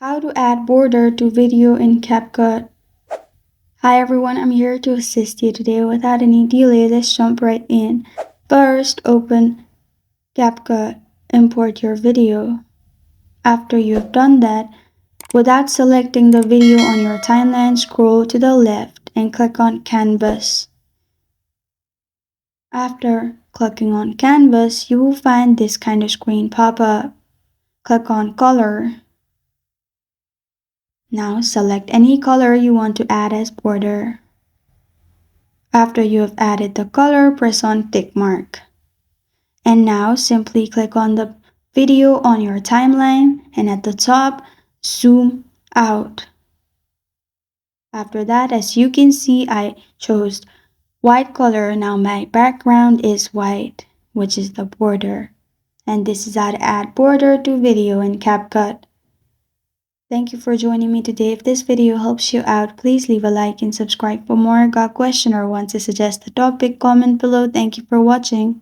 How to add border to video in CapCut. Hi everyone, I'm here to assist you today. Without any delay, let's jump right in. First, open CapCut, import your video. After you've done that, without selecting the video on your timeline, scroll to the left and click on Canvas. After clicking on Canvas, you will find this kind of screen pop up. Click on Color. Now select any color you want to add as border. After you have added the color, press on tick mark. And now simply click on the video on your timeline and at the top, zoom out. After that, as you can see, I chose white color. Now my background is white, which is the border. And this is how to add border to video in CapCut. Thank you for joining me today. If this video helps you out, please leave a like and subscribe for more. Got a question or want to suggest a topic? Comment below. Thank you for watching.